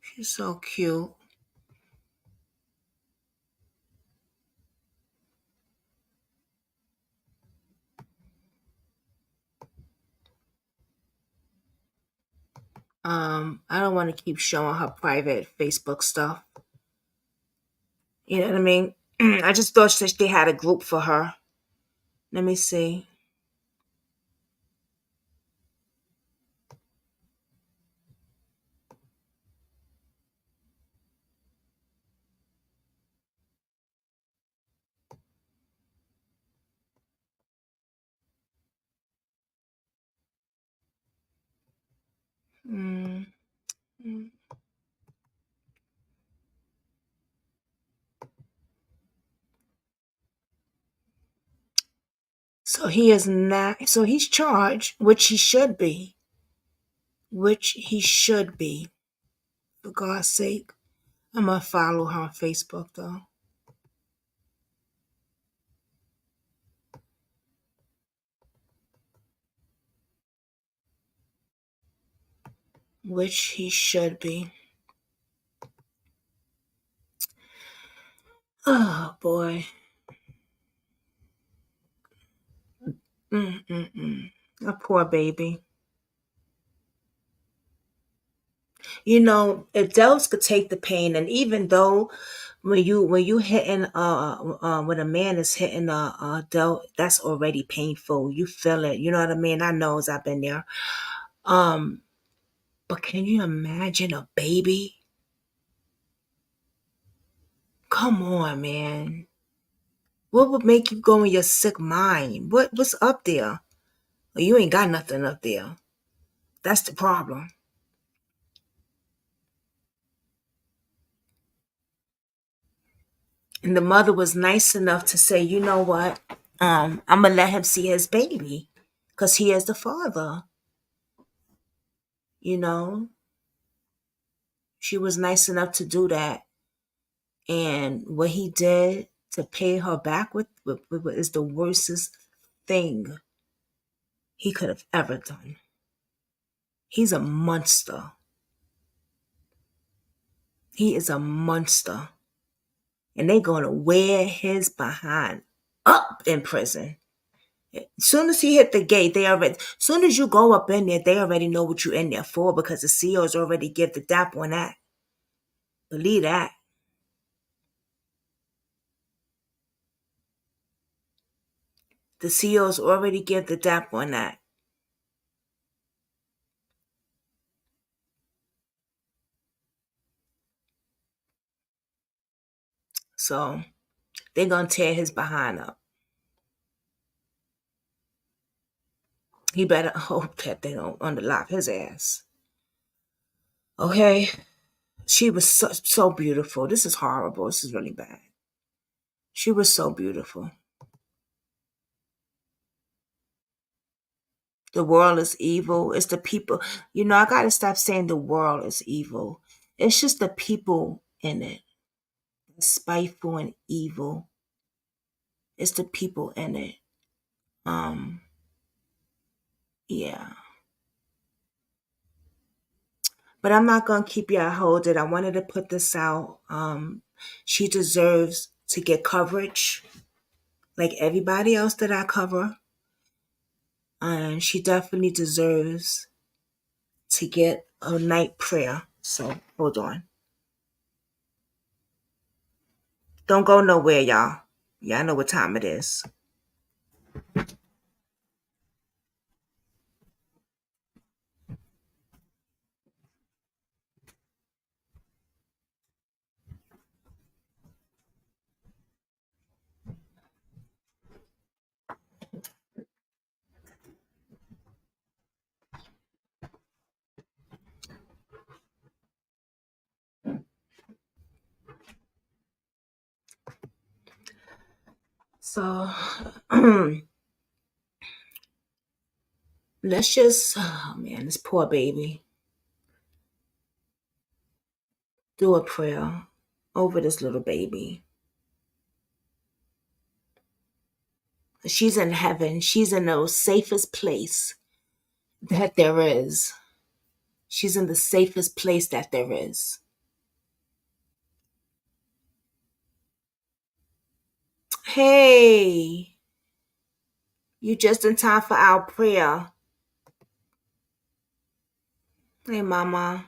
She's so cute. I don't want to keep showing her private Facebook stuff. You know what I mean? I just thought that they had a group for her. Let me see. Mm. Mm. So he is not. So he's charged, which he should be. Which he should be. For God's sake, I'm gonna follow her on Facebook though. Which he should be. Oh boy. A poor baby. You know, adults could take the pain, and even though when you hitting when a man is hitting a adult, that's already painful. You feel it. You know what I mean? I know, as I've been there. But can you imagine a baby? Come on, man. What would make you go in your sick mind? What's up there? Well, you ain't got nothing up there. That's the problem. And the mother was nice enough to say, you know what? I'm gonna let him see his baby, because he is the father. You know, she was nice enough to do that. And what he did to pay her back with is the worstest thing he could have ever done. He's a monster. He is a monster. And they're going to wear his behind up in prison. As soon as he hit the gate, soon as you go up in there, they already know what you're in there for, because the COs already give the DAP on that. Believe that. The COs already give the DAP on that. So they're going to tear his behind up. He better hope that they don't underlock his ass. Okay? She was so beautiful. This is horrible. This is really bad. She was so beautiful. The world is evil. It's the people. You know, I got to stop saying the world is evil. It's just the people in it. Spiteful and evil. It's the people in it. Yeah. But I'm not going to keep y'all hold it. I wanted to put this out. She deserves to get coverage like everybody else that I cover. and she definitely deserves to get a night prayer. So hold on. Don't go nowhere, y'all. Y'all know what time it is. So let's just, oh man, this poor baby, do a prayer over this little baby. She's in heaven. She's in the safest place that there is. She's in the safest place that there is. Hey, you just in time for our prayer. Hey, mama.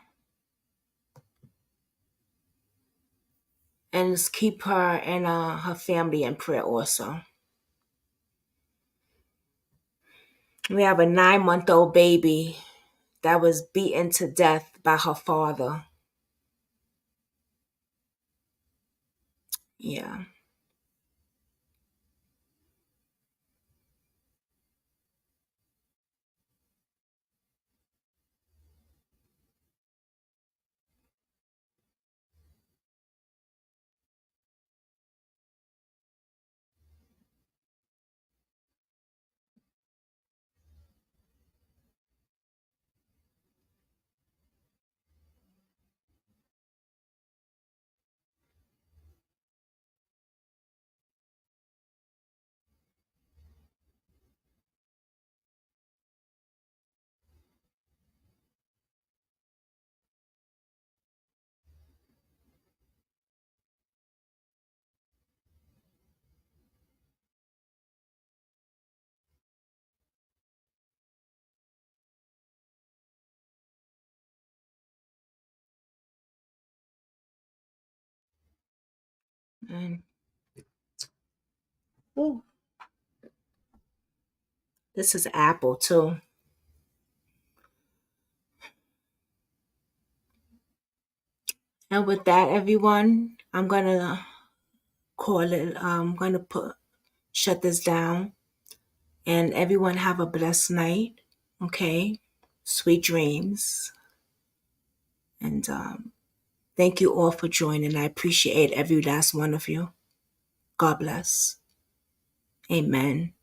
And let's keep her and her family in prayer also. We have a 9-month-old baby that was beaten to death by her father. Yeah. And ooh, this is apple too. And with that, everyone, I'm gonna call it. I'm gonna shut this down. And everyone have a blessed night. Okay, sweet dreams. And thank you all for joining. I appreciate every last one of you. God bless. Amen.